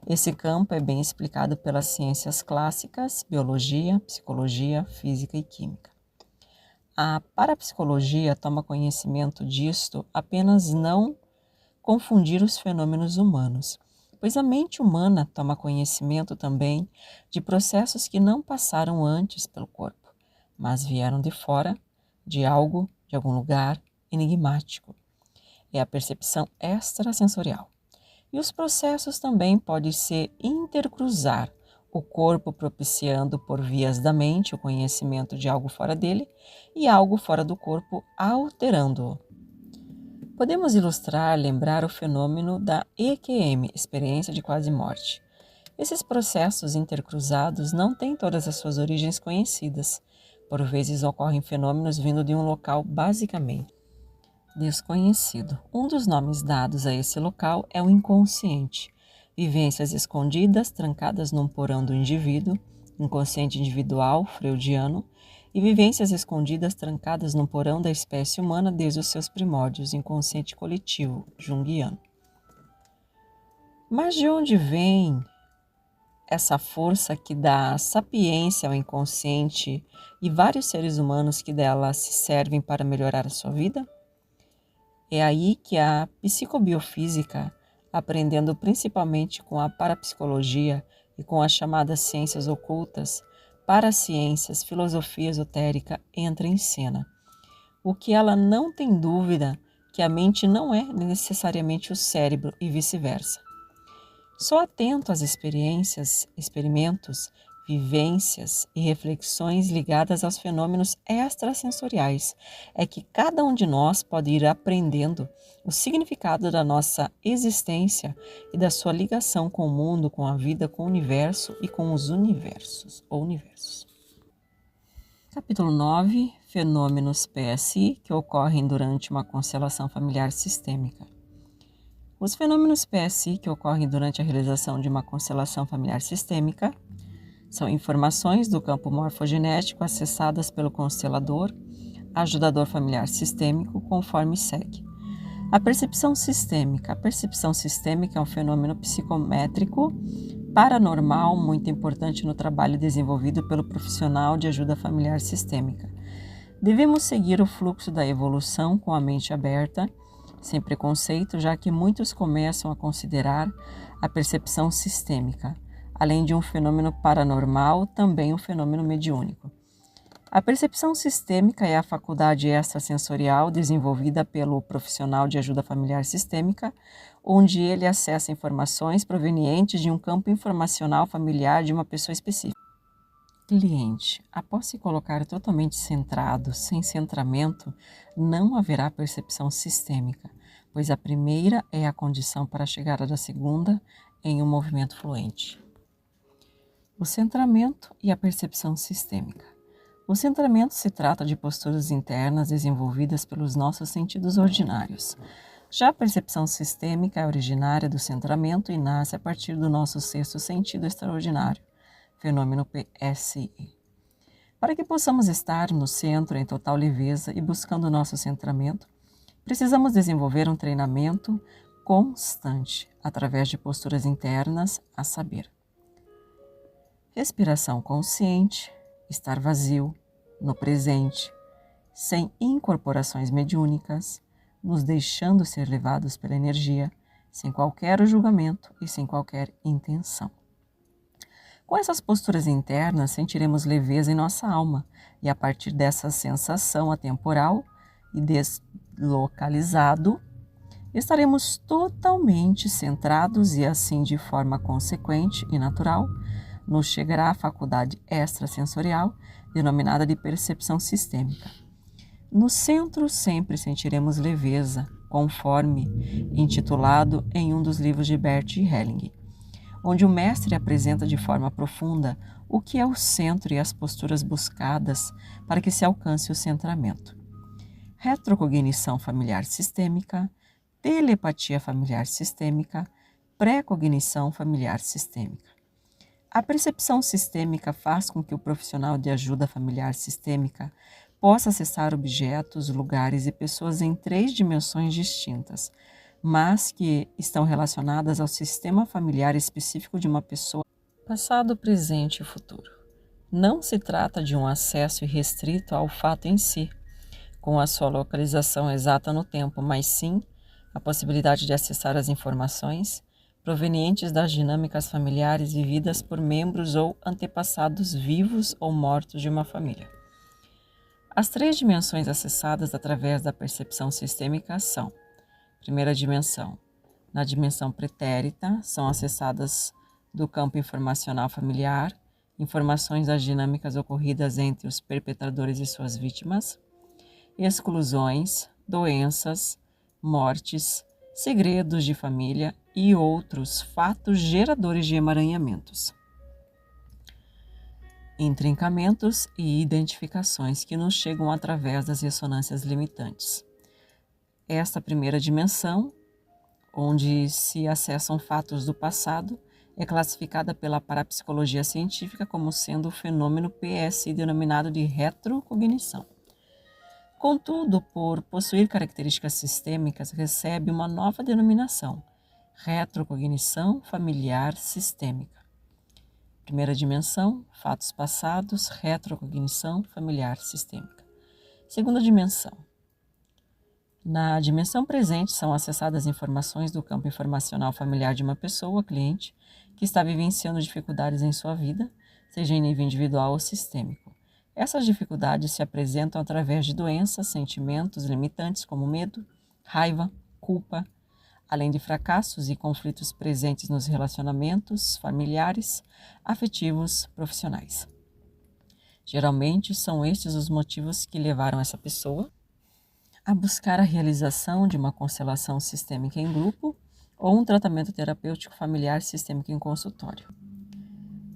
Esse campo é bem explicado pelas ciências clássicas, biologia, psicologia, física e química. A parapsicologia toma conhecimento disto apenas não confundir os fenômenos humanos, pois a mente humana toma conhecimento também de processos que não passaram antes pelo corpo, mas vieram de fora, de algo, de algum lugar enigmático. É a percepção extrasensorial. E os processos também podem se intercruzar, o corpo propiciando por vias da mente o conhecimento de algo fora dele e algo fora do corpo alterando-o. Podemos ilustrar, lembrar o fenômeno da EQM, experiência de quase morte. Esses processos intercruzados não têm todas as suas origens conhecidas. Por vezes ocorrem fenômenos vindo de um local basicamente desconhecido. Um dos nomes dados a esse local é o inconsciente. Vivências escondidas, trancadas num porão do indivíduo, inconsciente individual, freudiano, e vivências escondidas, trancadas num porão da espécie humana desde os seus primórdios, inconsciente coletivo, junguiano. Mas de onde vem essa força que dá sapiência ao inconsciente e vários seres humanos que dela se servem para melhorar a sua vida? É aí que a psicobiofísica, aprendendo principalmente com a parapsicologia e com as chamadas ciências ocultas, paraciências, filosofia esotérica, entra em cena. O que ela não tem dúvida que a mente não é necessariamente o cérebro e vice-versa. Só atento às experiências, experimentos, vivências e reflexões ligadas aos fenômenos extrasensoriais é que cada um de nós pode ir aprendendo o significado da nossa existência e da sua ligação com o mundo, com a vida, com o universo e com os universos ou universos. Capítulo 9. Fenômenos PSI que ocorrem durante uma constelação familiar sistêmica. Os fenômenos PSI que ocorrem durante a realização de uma constelação familiar sistêmica são informações do campo morfogenético acessadas pelo constelador, ajudador familiar sistêmico, conforme segue. A percepção sistêmica. A percepção sistêmica é um fenômeno psicométrico paranormal muito importante no trabalho desenvolvido pelo profissional de ajuda familiar sistêmica. Devemos seguir o fluxo da evolução com a mente aberta, sem preconceito, já que muitos começam a considerar a percepção sistêmica, além de um fenômeno paranormal, também um fenômeno mediúnico. A percepção sistêmica é a faculdade extrasensorial desenvolvida pelo profissional de ajuda familiar sistêmica, onde ele acessa informações provenientes de um campo informacional familiar de uma pessoa específica. Cliente, após se colocar totalmente centrado, sem centramento, não haverá percepção sistêmica, pois a primeira é a condição para a chegada da segunda em um movimento fluente. O centramento e a percepção sistêmica. O centramento se trata de posturas internas desenvolvidas pelos nossos sentidos ordinários. Já a percepção sistêmica é originária do centramento e nasce a partir do nosso sexto sentido extraordinário, fenômeno PSI. Para que possamos estar no centro em total leveza e buscando o nosso centramento, precisamos desenvolver um treinamento constante através de posturas internas, a saber, respiração consciente, estar vazio, no presente, sem incorporações mediúnicas, nos deixando ser levados pela energia, sem qualquer julgamento e sem qualquer intenção. Com essas posturas internas, sentiremos leveza em nossa alma e a partir dessa sensação atemporal e deslocalizado, estaremos totalmente centrados e assim de forma consequente e natural, nos chegará a faculdade extrasensorial, denominada de percepção sistêmica. No centro sempre sentiremos leveza, conforme intitulado em um dos livros de Bert Helling, onde o mestre apresenta de forma profunda o que é o centro e as posturas buscadas para que se alcance o centramento. Retrocognição familiar sistêmica, telepatia familiar sistêmica, pré-cognição familiar sistêmica. A percepção sistêmica faz com que o profissional de ajuda familiar sistêmica possa acessar objetos, lugares e pessoas em 3 dimensões distintas, mas que estão relacionadas ao sistema familiar específico de uma pessoa, passado, presente e futuro. Não se trata de um acesso irrestrito ao fato em si, com a sua localização exata no tempo, mas sim a possibilidade de acessar as informações provenientes das dinâmicas familiares vividas por membros ou antepassados vivos ou mortos de uma família. As 3 dimensões acessadas através da percepção sistêmica são: primeira dimensão, na dimensão pretérita, são acessadas do campo informacional familiar, informações das dinâmicas ocorridas entre os perpetradores e suas vítimas, exclusões, doenças, mortes, segredos de família e outros fatos geradores de emaranhamentos, intrincamentos e identificações que nos chegam através das ressonâncias limitantes. Esta primeira dimensão, onde se acessam fatos do passado, é classificada pela parapsicologia científica como sendo o fenômeno PSI denominado de retrocognição. Contudo, por possuir características sistêmicas, recebe uma nova denominação: retrocognição familiar sistêmica. Primeira dimensão, fatos passados, retrocognição familiar sistêmica. Segunda dimensão. Na dimensão presente são acessadas informações do campo informacional familiar de uma pessoa, cliente, que está vivenciando dificuldades em sua vida, seja em nível individual ou sistêmico. Essas dificuldades se apresentam através de doenças, sentimentos limitantes como medo, raiva, culpa, além de fracassos e conflitos presentes nos relacionamentos familiares, afetivos, profissionais. Geralmente são estes os motivos que levaram essa pessoa a buscar a realização de uma constelação sistêmica em grupo ou um tratamento terapêutico familiar sistêmico em consultório.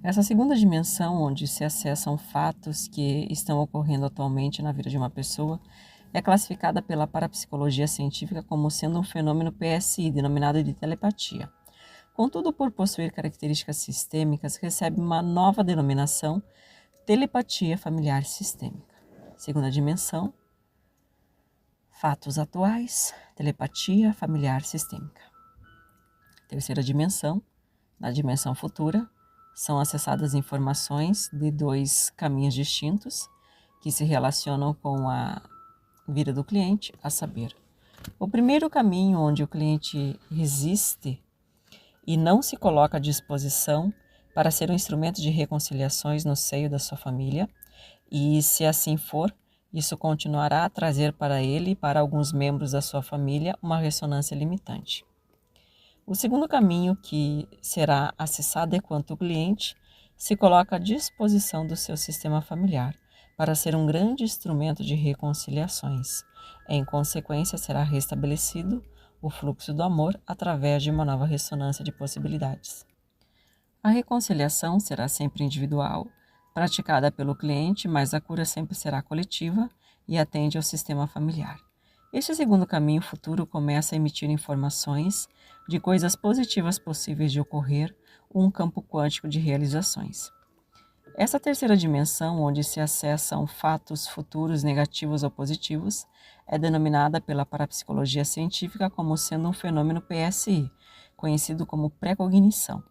Essa segunda dimensão, onde se acessam fatos que estão ocorrendo atualmente na vida de uma pessoa, é classificada pela parapsicologia científica como sendo um fenômeno PSI, denominado de telepatia. Contudo, por possuir características sistêmicas, recebe uma nova denominação: telepatia familiar sistêmica. Segunda dimensão, fatos atuais, telepatia familiar sistêmica. Terceira dimensão, na dimensão futura, são acessadas informações de 2 caminhos distintos que se relacionam com a vida do cliente, a saber, o primeiro caminho, onde o cliente resiste e não se coloca à disposição para ser um instrumento de reconciliações no seio da sua família, e se assim for, isso continuará a trazer para ele e para alguns membros da sua família uma ressonância limitante. O segundo caminho, que será acessado enquanto o cliente se coloca à disposição do seu sistema familiar para ser um grande instrumento de reconciliações. Em consequência, será restabelecido o fluxo do amor através de uma nova ressonância de possibilidades. A reconciliação será sempre individual, praticada pelo cliente, mas a cura sempre será coletiva e atende ao sistema familiar. Este segundo caminho futuro começa a emitir informações de coisas positivas possíveis de ocorrer, um campo quântico de realizações. Essa terceira dimensão, onde se acessam fatos futuros negativos ou positivos, é denominada pela parapsicologia científica como sendo um fenômeno PSI, conhecido como pré-cognição.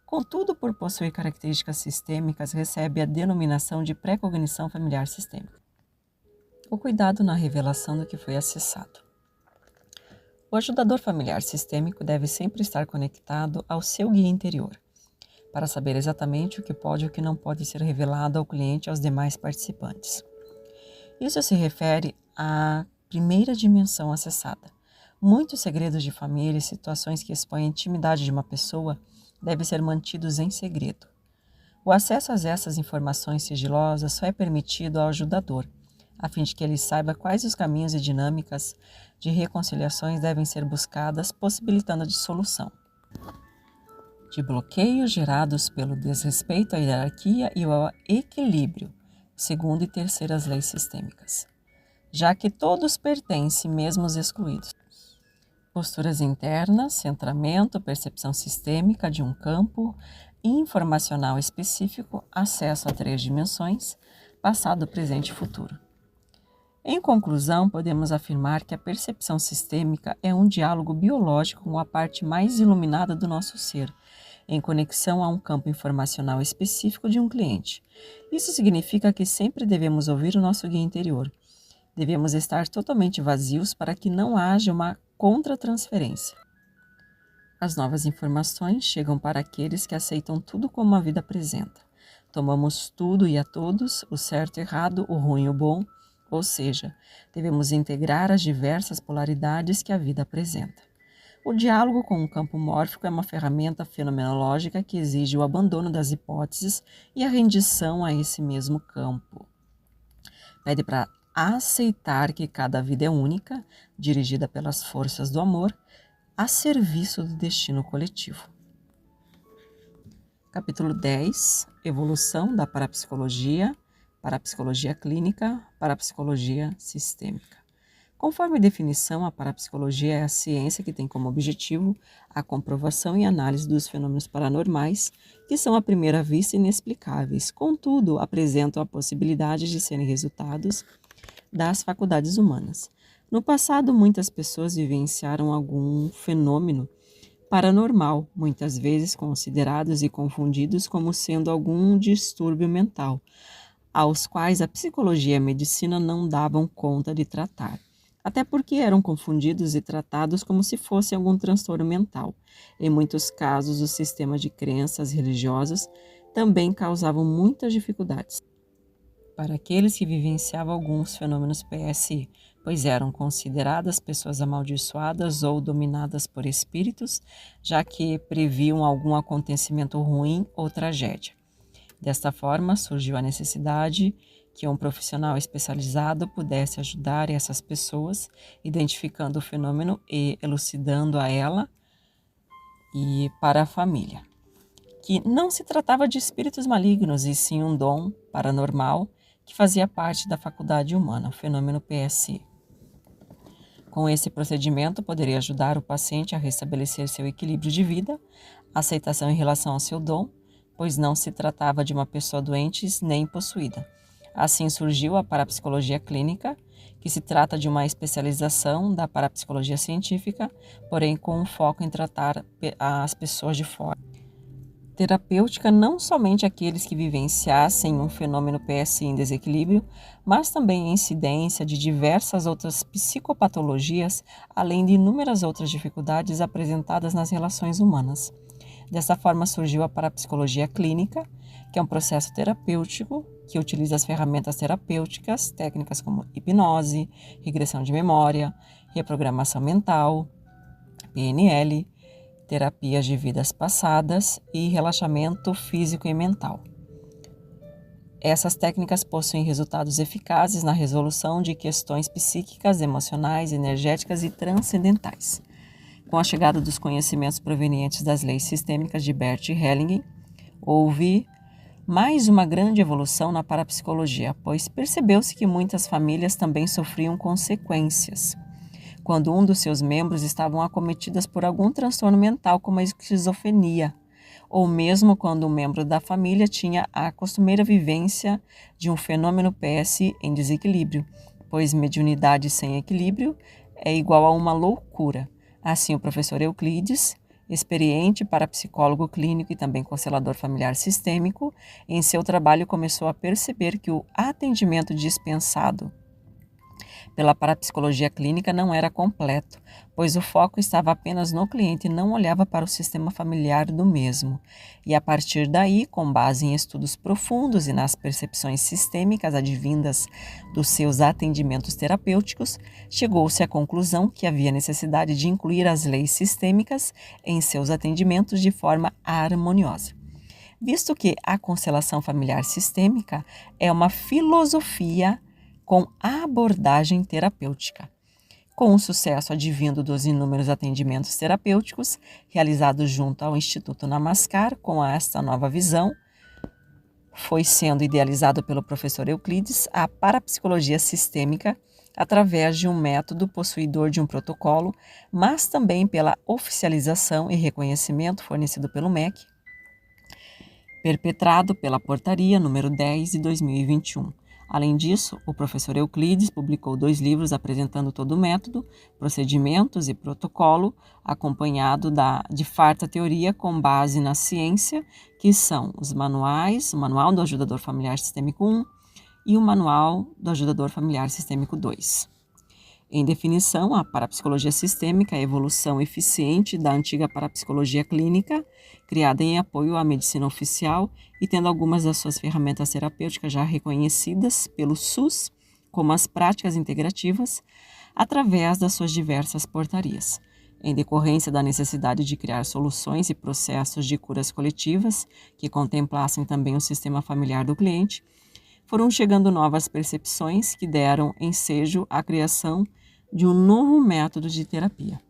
Contudo, por possuir características sistêmicas, recebe a denominação de pré-cognição familiar sistêmica. O cuidado na revelação do que foi acessado. O ajudador familiar sistêmico deve sempre estar conectado ao seu guia interior, para saber exatamente o que pode e o que não pode ser revelado ao cliente e aos demais participantes. Isso se refere à primeira dimensão acessada. Muitos segredos de família e situações que expõem a intimidade de uma pessoa devem ser mantidos em segredo. O acesso a essas informações sigilosas só é permitido ao ajudador, a fim de que ele saiba quais os caminhos e dinâmicas de reconciliações devem ser buscadas, possibilitando a dissolução de bloqueios gerados pelo desrespeito à hierarquia e ao equilíbrio, segundo e terceiras leis sistêmicas, já que todos pertencem, mesmo os excluídos. Posturas internas, centramento, percepção sistêmica de um campo informacional específico, acesso a 3 dimensões, passado, presente e futuro. Em conclusão, podemos afirmar que a percepção sistêmica é um diálogo biológico com a parte mais iluminada do nosso ser, em conexão a um campo informacional específico de um cliente. Isso significa que sempre devemos ouvir o nosso guia interior. Devemos estar totalmente vazios para que não haja uma contra-transferência. As novas informações chegam para aqueles que aceitam tudo como a vida apresenta. Tomamos tudo e a todos, o certo e o errado, o ruim e o bom, ou seja, devemos integrar as diversas polaridades que a vida apresenta. O diálogo com o campo mórfico é uma ferramenta fenomenológica que exige o abandono das hipóteses e a rendição a esse mesmo campo. Pede para aceitar que cada vida é única, dirigida pelas forças do amor, a serviço do destino coletivo. Capítulo 10. Evolução da parapsicologia clínica, parapsicologia sistêmica. Conforme definição, a parapsicologia é a ciência que tem como objetivo a comprovação e análise dos fenômenos paranormais, que são à primeira vista inexplicáveis, contudo, apresentam a possibilidade de serem resultados das faculdades humanas. No passado, muitas pessoas vivenciaram algum fenômeno paranormal, muitas vezes considerados e confundidos como sendo algum distúrbio mental, aos quais a psicologia e a medicina não davam conta de tratar, até porque eram confundidos e tratados como se fosse algum transtorno mental. Em muitos casos, o sistema de crenças religiosas também causavam muitas dificuldades para aqueles que vivenciavam alguns fenômenos PSI, pois eram consideradas pessoas amaldiçoadas ou dominadas por espíritos, já que previam algum acontecimento ruim ou tragédia. Desta forma, surgiu a necessidade que um profissional especializado pudesse ajudar essas pessoas, identificando o fenômeno e elucidando a ela e para a família, que não se tratava de espíritos malignos, e sim um dom paranormal que fazia parte da faculdade humana, o fenômeno PSI. Com esse procedimento, poderia ajudar o paciente a restabelecer seu equilíbrio de vida, aceitação em relação ao seu dom, pois não se tratava de uma pessoa doente nem possuída. Assim surgiu a parapsicologia clínica, que se trata de uma especialização da parapsicologia científica, porém com um foco em tratar as pessoas de forma terapêutica, não somente aqueles que vivenciassem um fenômeno PSI em desequilíbrio, mas também a incidência de diversas outras psicopatologias, além de inúmeras outras dificuldades apresentadas nas relações humanas. Dessa forma surgiu a parapsicologia clínica, que é um processo terapêutico que utiliza as ferramentas terapêuticas, técnicas como hipnose, regressão de memória, reprogramação mental, PNL, terapias de vidas passadas e relaxamento físico e mental. Essas técnicas possuem resultados eficazes na resolução de questões psíquicas, emocionais, energéticas e transcendentais. Com a chegada dos conhecimentos provenientes das leis sistêmicas de Bert Hellinger, houve mais uma grande evolução na parapsicologia, pois percebeu-se que muitas famílias também sofriam consequências quando um dos seus membros estavam acometidas por algum transtorno mental, como a esquizofrenia, ou mesmo quando um membro da família tinha a costumeira vivência de um fenômeno PSI em desequilíbrio, pois mediunidade sem equilíbrio é igual a uma loucura. Assim, o professor Euclides, experiente parapsicólogo clínico e também constelador familiar sistêmico, em seu trabalho começou a perceber que o atendimento dispensado pela parapsicologia clínica não era completo, pois o foco estava apenas no cliente e não olhava para o sistema familiar do mesmo. E a partir daí, com base em estudos profundos e nas percepções sistêmicas advindas dos seus atendimentos terapêuticos, chegou-se à conclusão que havia necessidade de incluir as leis sistêmicas em seus atendimentos de forma harmoniosa. Visto que a constelação familiar sistêmica é uma filosofia com abordagem terapêutica. Com o sucesso advindo dos inúmeros atendimentos terapêuticos realizados junto ao Instituto Namaskar, com esta nova visão, foi sendo idealizado pelo professor Euclides a parapsicologia sistêmica, através de um método possuidor de um protocolo, mas também pela oficialização e reconhecimento fornecido pelo MEC, perpetrado pela Portaria número 10 de 2021. Além disso, o professor Euclides publicou 2 livros apresentando todo o método, procedimentos e protocolo, acompanhado de farta teoria com base na ciência, que são os manuais, o Manual do Ajudador Familiar Sistêmico 1 e o Manual do Ajudador Familiar Sistêmico 2. Em definição, a parapsicologia sistêmica é a evolução eficiente da antiga parapsicologia clínica, criada em apoio à medicina oficial e tendo algumas das suas ferramentas terapêuticas já reconhecidas pelo SUS, como as práticas integrativas, através das suas diversas portarias. Em decorrência da necessidade de criar soluções e processos de curas coletivas que contemplassem também o sistema familiar do cliente, foram chegando novas percepções que deram ensejo à criação de um novo método de terapia.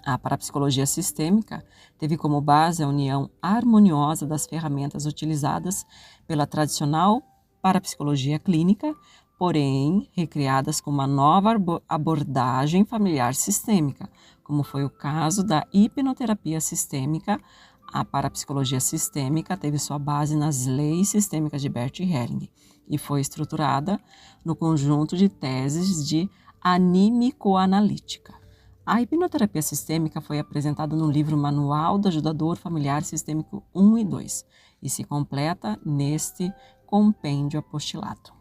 A parapsicologia sistêmica teve como base a união harmoniosa das ferramentas utilizadas pela tradicional parapsicologia clínica, porém recriadas com uma nova abordagem familiar sistêmica, como foi o caso da hipnoterapia sistêmica. A parapsicologia sistêmica teve sua base nas leis sistêmicas de Bert Helling e foi estruturada no conjunto de teses de anímico-analítica. A hipnoterapia sistêmica foi apresentada no livro Manual do Ajudador Familiar Sistêmico 1 e 2 e se completa neste compêndio apostilado.